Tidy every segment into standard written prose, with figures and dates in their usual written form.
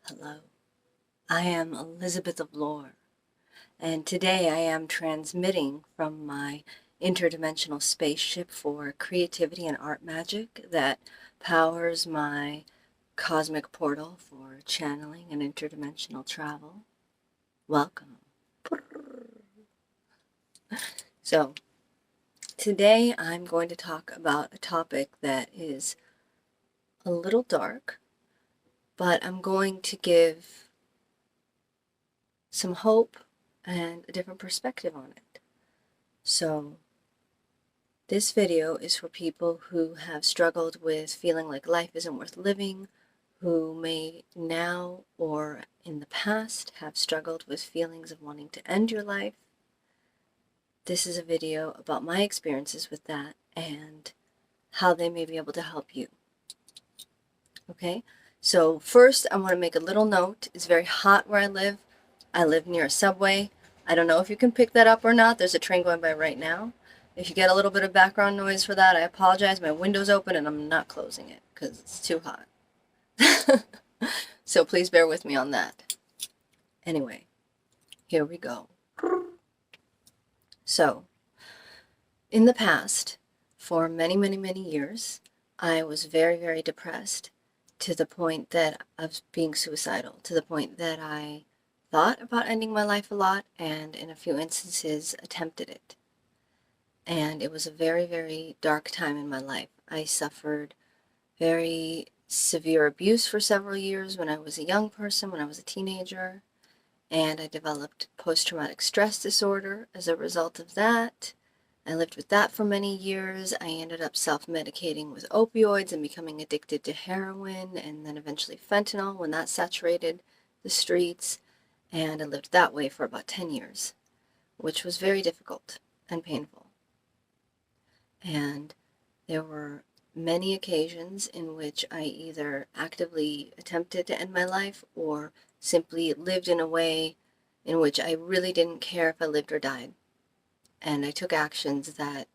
Hello, I am Elizabeth of Lore, and today I am transmitting from my interdimensional spaceship for creativity and art magic that powers my cosmic portal for channeling and interdimensional travel. Welcome. So, today I'm going to talk about a topic that is a little dark, but I'm going to give some hope and a different perspective on it. So, this video is for people who have struggled with feeling like life isn't worth living, who may now or in the past have struggled with feelings of wanting to end your life. This is a video about my experiences with that and how they may be able to help you. Okay, so first I want to make a little note. It's very hot where I live. I live near a subway. I don't know if you can pick that up or not. There's a train going by right now. If you get a little bit of background noise for that, I apologize. My window's open and I'm not closing it because it's too hot. So please bear with me on that. Anyway, here we go. So, in the past, for many, many, many years, I was very, very depressed to the point that of being suicidal, to the point that I thought about ending my life a lot and in a few instances attempted it. And it was a very, very dark time in my life. I suffered very severe abuse for several years when I was a young person, when I was a teenager, and I developed post-traumatic stress disorder as a result of that. I lived with that for many years. I ended up self-medicating with opioids and becoming addicted to heroin and then eventually fentanyl when that saturated the streets, and I lived that way for about 10 years, which was very difficult and painful. And there were many occasions in which I either actively attempted to end my life or simply lived in a way in which I really didn't care if I lived or died. And I took actions that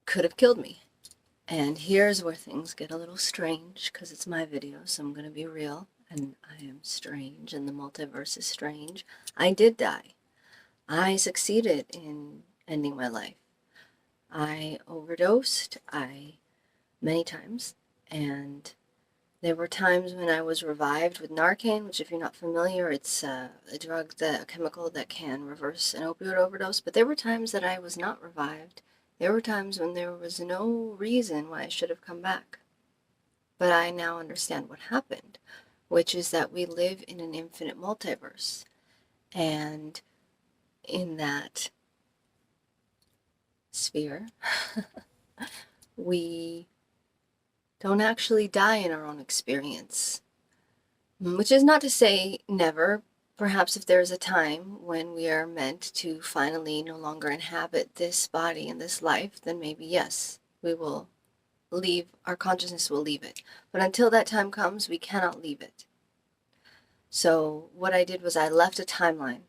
could have killed me. And here's where things get a little strange, because it's my video, so I'm going to be real. And I am strange, and the multiverse is strange. I did die. I succeeded in ending my life. I overdosed many times, and there were times when I was revived with Narcan, which if you're not familiar, it's a drug, a chemical that can reverse an opioid overdose. But there were times that I was not revived. There were times when there was no reason why I should have come back. But I now understand what happened, which is that we live in an infinite multiverse. And in that sphere, we don't actually die in our own experience. Which is not to say never. Perhaps if there is a time when we are meant to finally no longer inhabit this body and this life, then maybe yes, we will leave, our consciousness will leave it. But until that time comes, we cannot leave it. So what I did was I left a timeline,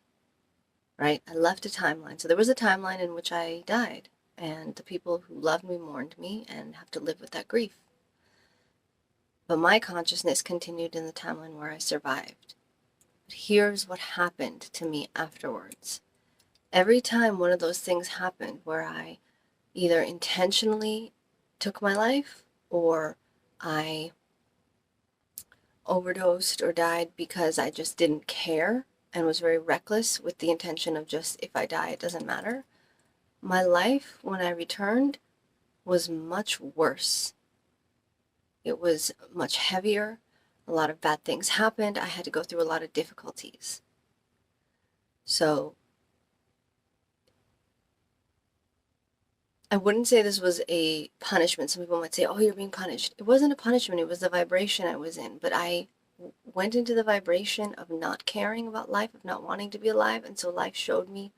right? I left a timeline. So there was a timeline in which I died, and the people who loved me mourned me and have to live with that grief. But my consciousness continued in the timeline where I survived. But here's what happened to me afterwards. Every time one of those things happened where I either intentionally took my life or I overdosed or died because I just didn't care and was very reckless with the intention of just, if I die, it doesn't matter. My life, when I returned, was much worse. It was much heavier. A lot of bad things happened. I had to go through a lot of difficulties. So I wouldn't say this was a punishment. Some people might say, oh, you're being punished. It wasn't a punishment. It was the vibration I was in. But I went into the vibration of not caring about life, of not wanting to be alive. And so life showed me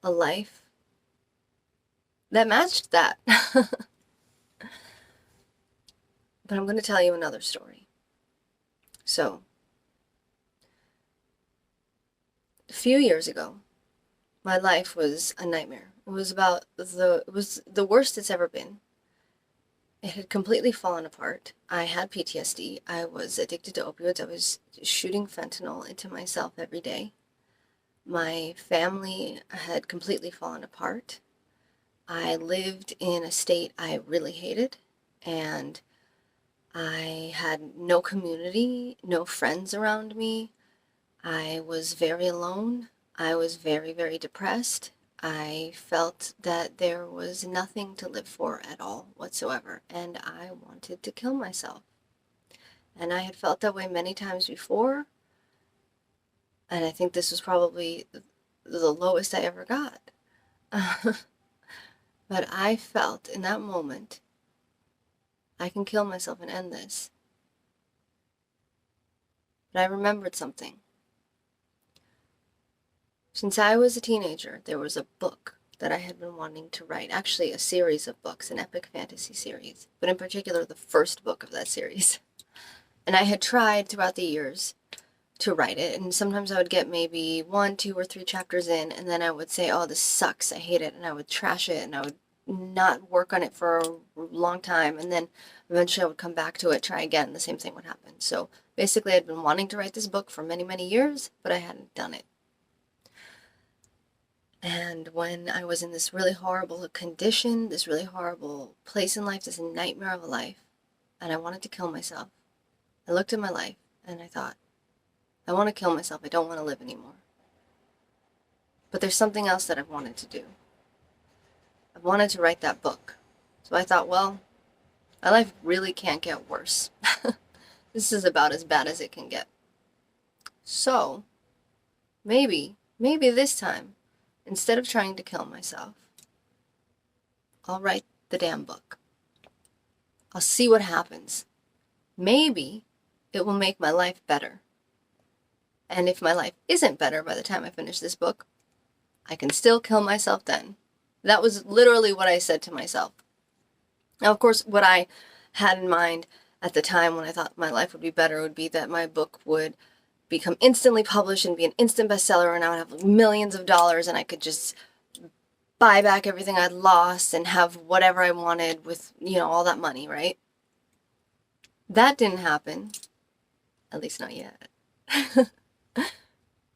a life that matched that. But I'm going to tell you another story. So, a few years ago, my life was a nightmare. It was the worst it's ever been. It had completely fallen apart. I had PTSD. I was addicted to opioids. I was shooting fentanyl into myself every day. My family had completely fallen apart. I lived in a state I really hated, and I had no community, no friends around me. I was very alone. I was very, very depressed. I felt that there was nothing to live for at all whatsoever, and I wanted to kill myself. And I had felt that way many times before, and I think this was probably the lowest I ever got. But I felt in that moment, I can kill myself and end this. But I remembered something. Since I was a teenager, there was a book that I had been wanting to write. Actually, a series of books, an epic fantasy series, but in particular, the first book of that series. And I had tried throughout the years to write it, and sometimes I would get maybe 1, 2, or 3 chapters in, and then I would say, oh, this sucks, I hate it, and I would trash it, and I would not work on it for a long time, and then eventually I would come back to it, try again, and the same thing would happen. So basically, I'd been wanting to write this book for many, many years, but I hadn't done it. And when I was in this really horrible condition, this really horrible place in life, this nightmare of a life, and I wanted to kill myself, I looked at my life and I thought, I want to kill myself. I don't want to live anymore. But there's something else that I've wanted to do. I've wanted to write that book. So I thought, well, my life really can't get worse. This is about as bad as it can get. So maybe this time, instead of trying to kill myself, I'll write the damn book. I'll see what happens. Maybe it will make my life better. And if my life isn't better by the time I finish this book, I can still kill myself then. That was literally what I said to myself. Now, of course, what I had in mind at the time when I thought my life would be better would be that my book would become instantly published and be an instant bestseller, and I would have millions of dollars, and I could just buy back everything I'd lost and have whatever I wanted with, all that money, right? That didn't happen. At least not yet.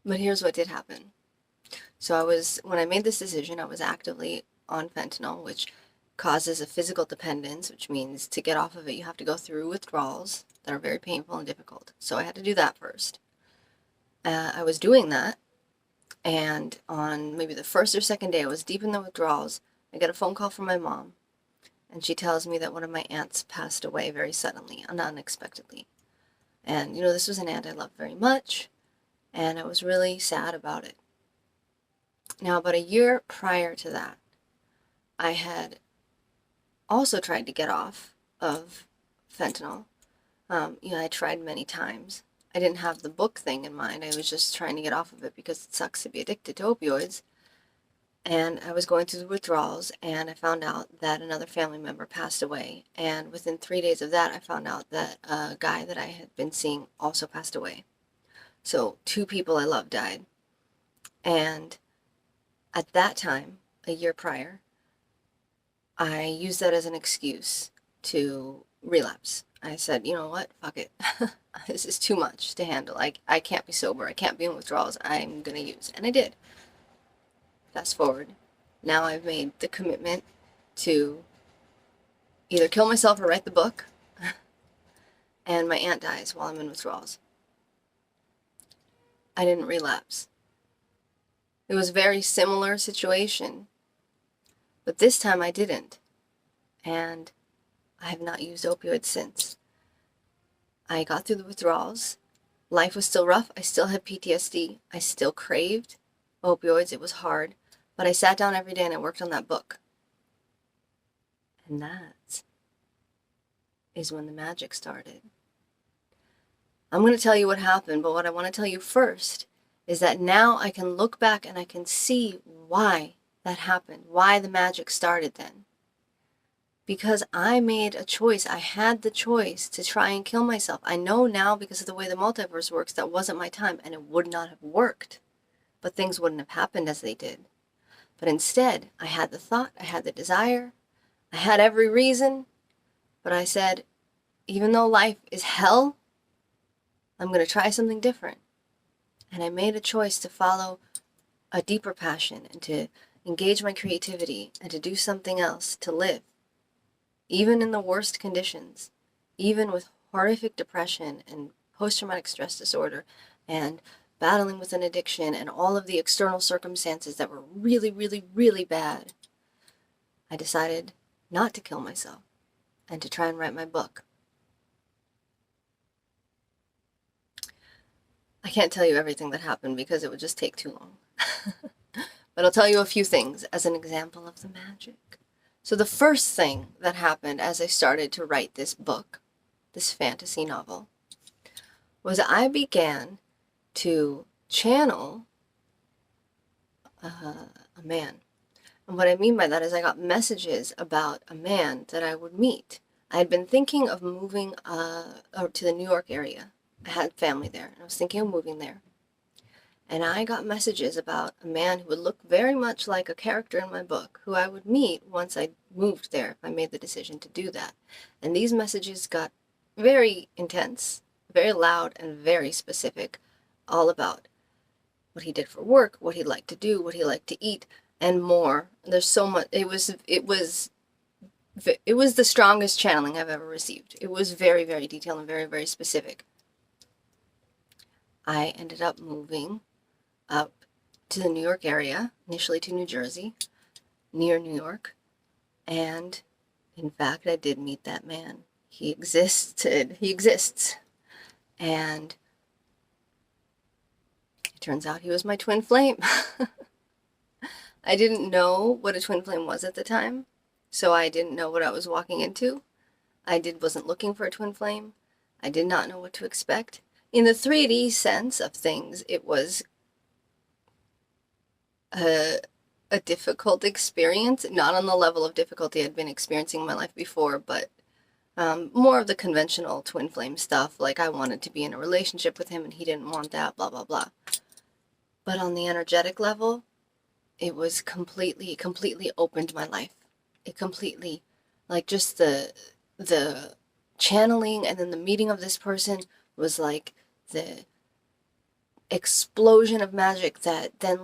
But here's what did happen. So when I made this decision, I was actively on fentanyl, which causes a physical dependence, which means to get off of it, you have to go through withdrawals that are very painful and difficult. So I had to do that first. I was doing that, and on maybe the first or second day, I was deep in the withdrawals. I get a phone call from my mom, and she tells me that one of my aunts passed away very suddenly and unexpectedly. And, this was an aunt I loved very much, and I was really sad about it. Now, about a year prior to that, I had also tried to get off of fentanyl. I tried many times. I didn't have the book thing in mind. I was just trying to get off of it because it sucks to be addicted to opioids. And I was going through the withdrawals, and I found out that another family member passed away. And within 3 days of that, I found out that a guy that I had been seeing also passed away. So 2 people I loved died. And at that time, a year prior, I used that as an excuse to relapse. I said, you know what, fuck it. This is too much to handle. I can't be sober. I can't be in withdrawals. I'm going to use. And I did. Fast forward. Now I've made the commitment to either kill myself or write the book. And my aunt dies while I'm in withdrawals. I didn't relapse. It was a very similar situation. But this time I didn't. And I have not used opioids since. I got through the withdrawals. Life was still rough. I still had PTSD. I still craved opioids. It was hard. But I sat down every day and I worked on that book. And that is when the magic started. I'm going to tell you what happened, but what I want to tell you first is that now I can look back and I can see why that happened, why the magic started then. Because I made a choice. I had the choice to try and kill myself. I know now, because of the way the multiverse works, that wasn't my time, and it would not have worked. But things wouldn't have happened as they did. But instead, I had the thought, I had the desire, I had every reason, But I said, even though life is hell, I'm going to try something different. And I made a choice to follow a deeper passion and to engage my creativity and to do something else, to live, even in the worst conditions, even with horrific depression and post-traumatic stress disorder and battling with an addiction and all of the external circumstances that were really, really, really bad. I decided not to kill myself and to try and write my book. I can't tell you everything that happened because it would just take too long. But I'll tell you a few things as an example of the magic. So the first thing that happened as I started to write this book, this fantasy novel, was I began to channel a man. And what I mean by that is I got messages about a man that I would meet. I had been thinking of moving to the New York area. I had family there, and I was thinking of moving there. And I got messages about a man who would look very much like a character in my book, who I would meet once I moved there, if I made the decision to do that. And these messages got very intense, very loud, and very specific, all about what he did for work, what he liked to do, what he liked to eat, and more. There's so much. It was the strongest channeling I've ever received. It was very, very detailed and very, very specific. I ended up moving up to the New York area, initially to New Jersey, near New York, and in fact, I did meet that man. He exists, and it turns out he was my twin flame. I didn't know what a twin flame was at the time, so I didn't know what I was walking into. Wasn't looking for a twin flame. I did not know what to expect. In the 3D sense of things, it was a difficult experience, not on the level of difficulty I'd been experiencing in my life before, but more of the conventional twin flame stuff, like I wanted to be in a relationship with him and he didn't want that, blah, blah, blah. But on the energetic level, it was completely opened my life. It completely, like just the channeling and then the meeting of this person was like the explosion of magic that then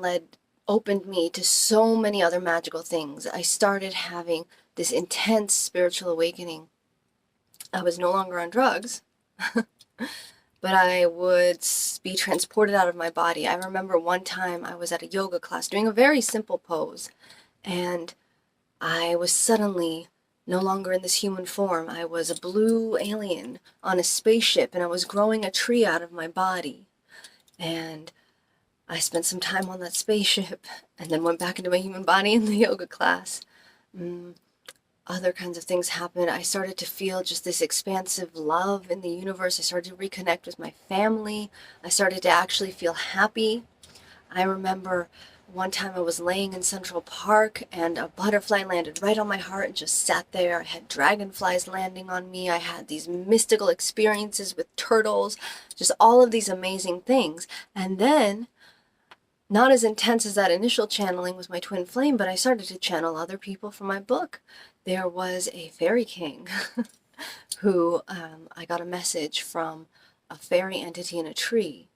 opened me to so many other magical things. I started having this intense spiritual awakening. I was no longer on drugs, but I would be transported out of my body. I remember one time I was at a yoga class doing a very simple pose, and I was suddenly no longer in this human form. I was a blue alien on a spaceship, and I was growing a tree out of my body. And I spent some time on that spaceship and then went back into my human body in the yoga class. Other kinds of things happened. I started to feel just this expansive love in the universe. I started to reconnect with my family. I started to actually feel happy. I remember one time I was laying in Central Park and a butterfly landed right on my heart and just sat there. I had dragonflies landing on me. I had these mystical experiences with turtles, just all of these amazing things. And then, not as intense as that initial channeling with my twin flame, but I started to channel other people for my book. There was a fairy king who I got a message from a fairy entity in a tree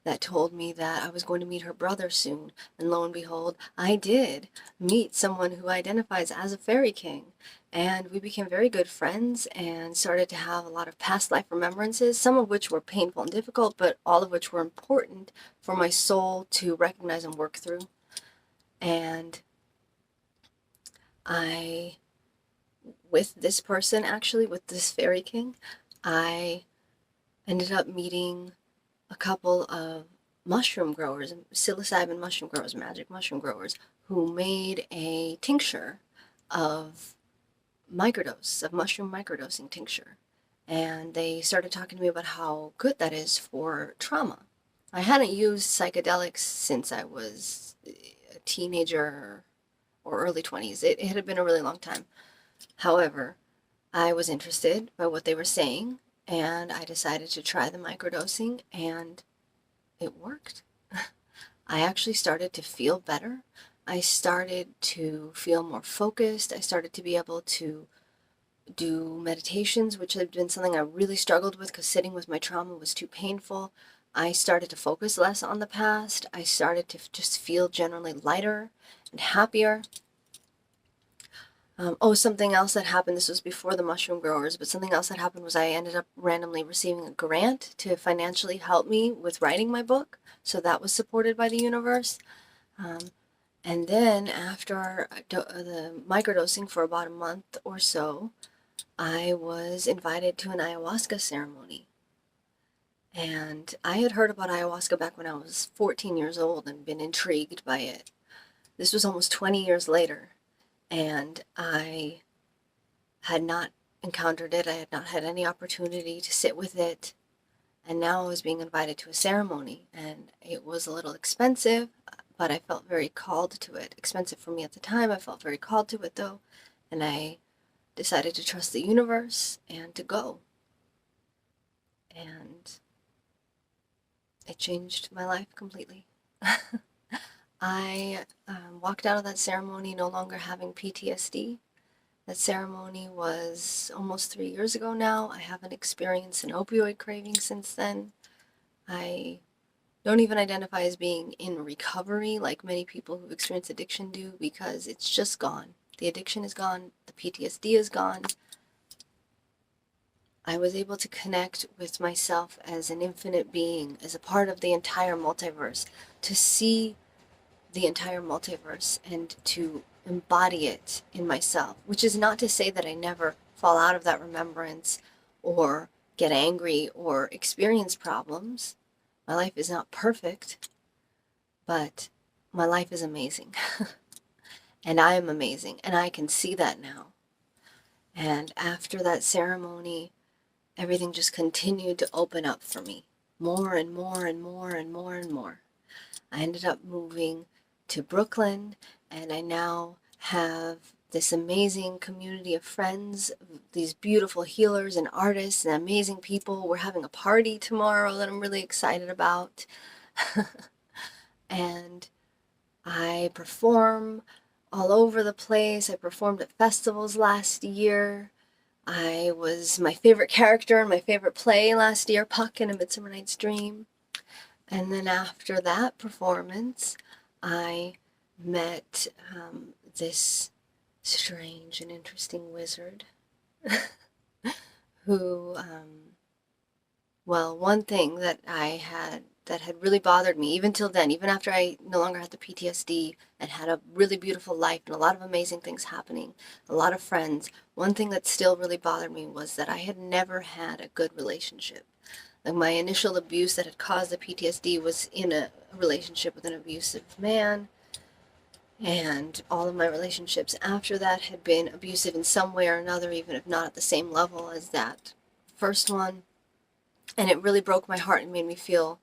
that told me that I was going to meet her brother soon. And lo and behold, I did meet someone who identifies as a fairy king. And we became very good friends and started to have a lot of past life remembrances, some of which were painful and difficult, but all of which were important for my soul to recognize and work through. And with this person, actually, with this fairy king, I ended up meeting a couple of mushroom growers, psilocybin mushroom growers, magic mushroom growers, who made a tincture of mushroom microdosing tincture. And they started talking to me about how good that is for trauma. I hadn't used psychedelics since I was a teenager or early 20s. It had been a really long time. However, I was interested by what they were saying, and I decided to try the microdosing, and it worked. I actually started to feel better. I started to feel more focused. I started to be able to do meditations, which had been something I really struggled with because sitting with my trauma was too painful. I started to focus less on the past. I started to just feel generally lighter and happier. Something else that happened, this was before the mushroom growers, but something else that happened was I ended up randomly receiving a grant to financially help me with writing my book. So that was supported by the universe. And then after the microdosing for about a month or so, I was invited to an ayahuasca ceremony. And I had heard about ayahuasca back when I was 14 years old and been intrigued by it. This was almost 20 years later, and I had not encountered it. I had not had any opportunity to sit with it. And now I was being invited to a ceremony, and it was a little expensive, but I felt very called to it. Expensive for me at the time. I felt very called to it though, and I decided to trust the universe and to go. And it changed my life completely. I walked out of that ceremony no longer having PTSD. That ceremony was almost 3 years ago now. I haven't experienced an opioid craving since then. I don't even identify as being in recovery like many people who've experienced addiction do, because it's just gone. The addiction is gone. The PTSD is gone. I was able to connect with myself as an infinite being, as a part of the entire multiverse, to see the entire multiverse and to embody it in myself, which is not to say that I never fall out of that remembrance or get angry or experience problems. My life is not perfect, but my life is amazing. And I am amazing, and I can see that now. And after that ceremony, everything just continued to open up for me more and more and more and more and more. I ended up moving to Brooklyn, and I now have this amazing community of friends, these beautiful healers and artists and amazing people. We're having a party tomorrow that I'm really excited about. And I perform all over the place. I performed at festivals last year. I was my favorite character in my favorite play last year, Puck in A Midsummer Night's Dream. And then after that performance, I met this strange and interesting wizard who, well, one thing that had really bothered me even till then, even after I no longer had the PTSD and had a really beautiful life and a lot of amazing things happening, a lot of friends, one thing that still really bothered me was that I had never had a good relationship. Like, my initial abuse that had caused the PTSD was in a relationship with an abusive man, and all of my relationships after that had been abusive in some way or another, even if not at the same level as that first one. And it really broke my heart and made me feel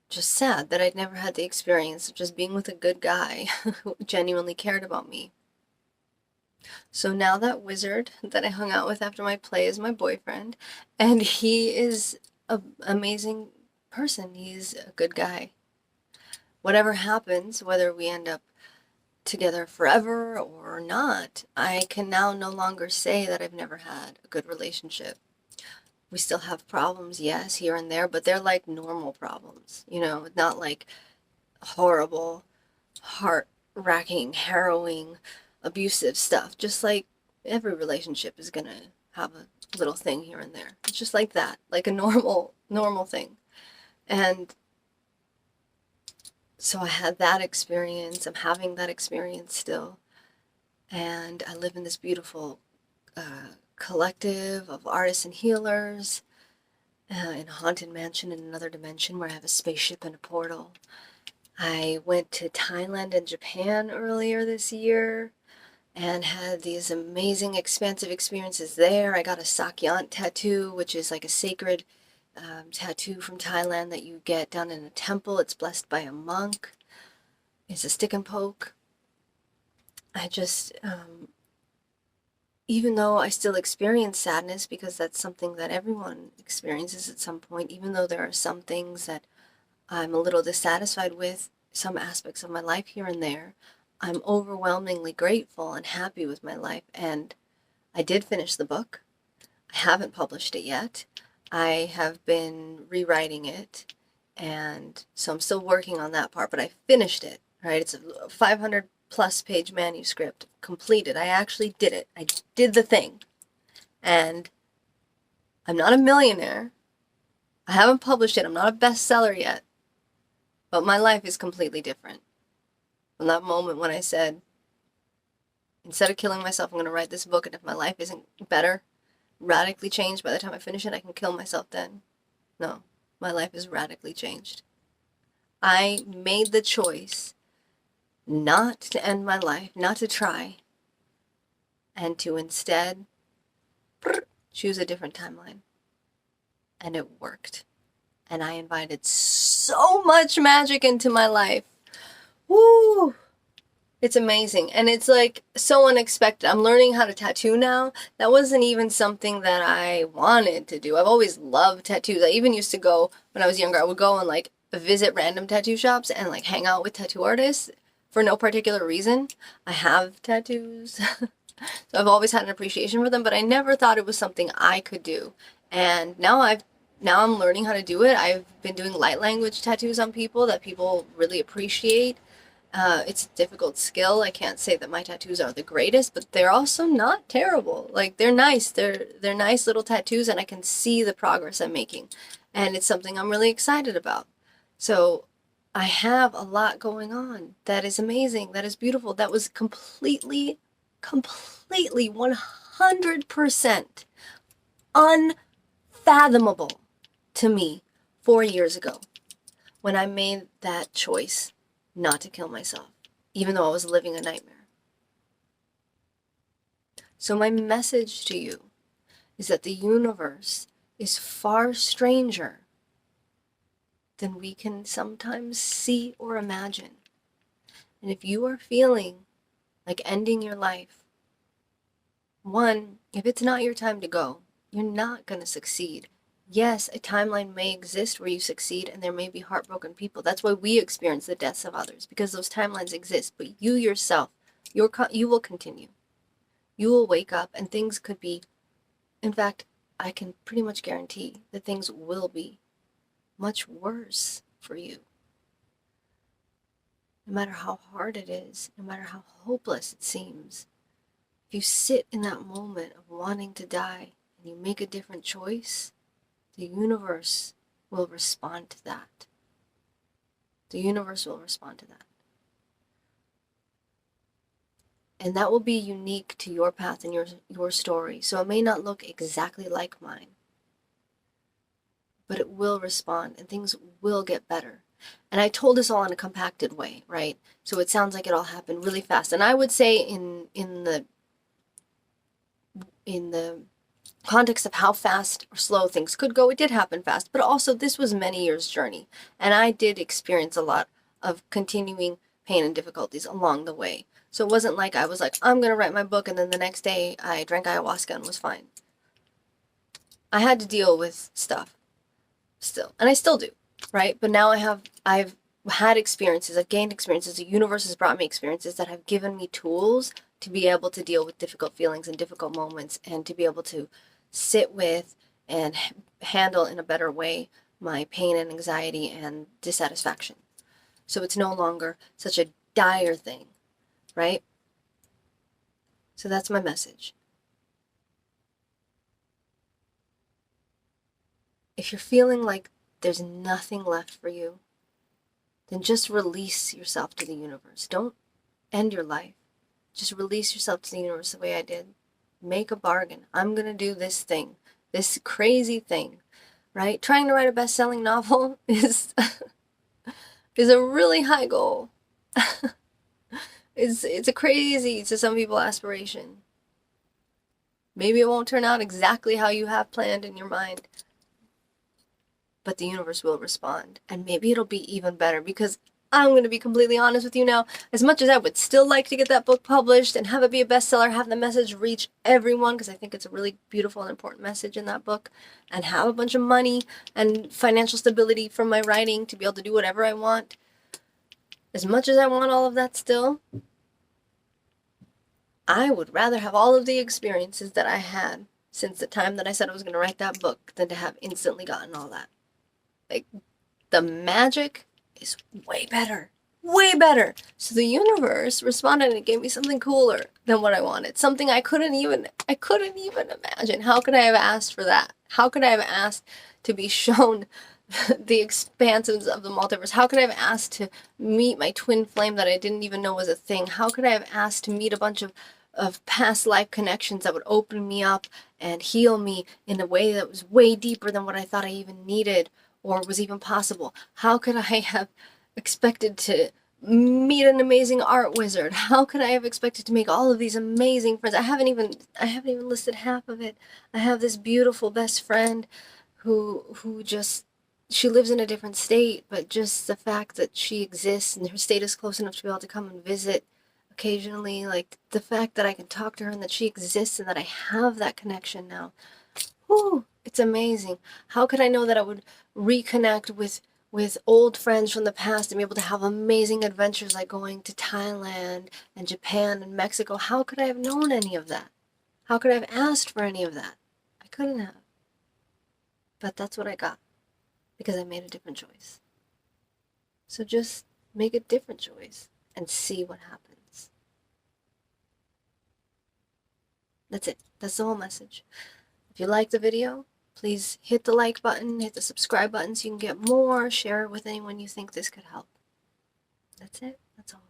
just sad that I'd never had the experience of just being with a good guy who genuinely cared about me. So now that wizard that I hung out with after my play is my boyfriend, and he is an amazing person. He's a good guy. Whatever happens, whether we end up together forever or not, I can now no longer say that I've never had a good relationship. We still have problems, yes, here and there, but they're like normal problems, not like horrible, heart-racking, harrowing, abusive stuff. Just like every relationship is gonna have a little thing here and there. It's just like that, like a normal thing. And so I had that experience. I'm having that experience still. And I live in this beautiful collective of artists and healers in a haunted mansion in another dimension where I have a spaceship and a portal. I went to Thailand and Japan earlier this year and had these amazing expansive experiences there. I got a Sakyant tattoo, which is like a sacred tattoo from Thailand that you get done in a temple. It's blessed by a monk. It's a stick and poke. I just, even though I still experience sadness, because that's something that everyone experiences at some point, even though there are some things that I'm a little dissatisfied with, some aspects of my life here and there, I'm overwhelmingly grateful and happy with my life, and I did finish the book. I haven't published it yet. I have been rewriting it, and so I'm still working on that part, but I finished it, right? It's a 500 plus page manuscript, completed. I actually did it. I did the thing. And I'm not a millionaire. I haven't published it. I'm not a bestseller yet. But my life is completely different. From that moment when I said, instead of killing myself, I'm going to write this book, and if my life isn't better, radically changed by the time I finish it, I can kill myself then. No, my life is radically changed. I made the choice not to end my life, not to try, and to instead choose a different timeline. And it worked. And I invited so much magic into my life. Woo! It's amazing. And it's like so unexpected. I'm learning how to tattoo now. That wasn't even something that I wanted to do. I've always loved tattoos. I even used to go, when I was younger, I would go and like visit random tattoo shops and like hang out with tattoo artists for no particular reason. I have tattoos. So I've always had an appreciation for them, but I never thought it was something I could do. And now I'm learning how to do it. I've been doing light language tattoos on people that people really appreciate. It's a difficult skill. I can't say that my tattoos are the greatest, but they're also not terrible. Like they're nice. They're nice little tattoos, and I can see the progress I'm making. And it's something I'm really excited about. So I have a lot going on that is amazing, that is beautiful, that was completely 100% unfathomable to me 4 years ago when I made that choice not to kill myself, even though I was living a nightmare. So my message to you is that the universe is far stranger than we can sometimes see or imagine. And if you are feeling like ending your life, one, if it's not your time to go, you're not going to succeed. Yes, a timeline may exist where you succeed, and there may be heartbroken people. That's why we experience the deaths of others, because those timelines exist. But you yourself, you will continue. You will wake up, and things could be, in fact, I can pretty much guarantee that things will be much worse for you. No matter how hard it is, no matter how hopeless it seems, if you sit in that moment of wanting to die and you make a different choice, the universe will respond to that. The universe will respond to that. And that will be unique to your path and your story. So it may not look exactly like mine, but it will respond and things will get better. And I told this all in a compacted way, right? So it sounds like it all happened really fast. And I would say in the context of how fast or slow things could go, it did happen fast. But also this was many years' journey. And I did experience a lot of continuing pain and difficulties along the way. So it wasn't like I was like, I'm going to write my book, and then the next day I drank ayahuasca and was fine. I had to deal with stuff still, and I still do, right? But now I've had experiences, I've gained experiences, the universe has brought me experiences that have given me tools to be able to deal with difficult feelings and difficult moments, and to be able to sit with and handle in a better way my pain and anxiety and dissatisfaction. So it's no longer such a dire thing, right? So that's my message. If you're feeling like there's nothing left for you, then just release yourself to the universe. Don't end your life. Just release yourself to the universe the way I did. Make a bargain. I'm going to do this thing, this crazy thing, right? Trying to write a best-selling novel is a really high goal. It's a crazy, to some people, aspiration. Maybe it won't turn out exactly how you have planned in your mind, but the universe will respond. And maybe it'll be even better, because I'm going to be completely honest with you now. As much as I would still like to get that book published and have it be a bestseller, have the message reach everyone, because I think it's a really beautiful and important message in that book, and have a bunch of money and financial stability from my writing to be able to do whatever I want. As much as I want all of that still, I would rather have all of the experiences that I had since the time that I said I was going to write that book than to have instantly gotten all that. Like, the magic is way better. Way better. So the universe responded and gave me something cooler than what I wanted. Something I couldn't even imagine. How could I have asked for that? How could I have asked to be shown the expanses of the multiverse? How could I have asked to meet my twin flame that I didn't even know was a thing? How could I have asked to meet a bunch of past life connections that would open me up and heal me in a way that was way deeper than what I thought I even needed or was even possible? How could I have expected to meet an amazing art wizard? How could I have expected to make all of these amazing friends? I haven't even listed half of it. I have this beautiful best friend who just, she lives in a different state, but just the fact that she exists and her state is close enough to be able to come and visit occasionally, like the fact that I can talk to her and that she exists and that I have that connection now. Whew, it's amazing. How could I know that I would reconnect with old friends from the past and be able to have amazing adventures like going to Thailand and Japan and Mexico? How could I have known any of that? How could I have asked for any of that? I couldn't have. But that's what I got because I made a different choice. So just make a different choice and see what happens. That's it. That's the whole message. If you like the video, please hit the like button, hit the subscribe button so you can get more, share it with anyone you think this could help. That's it. That's all.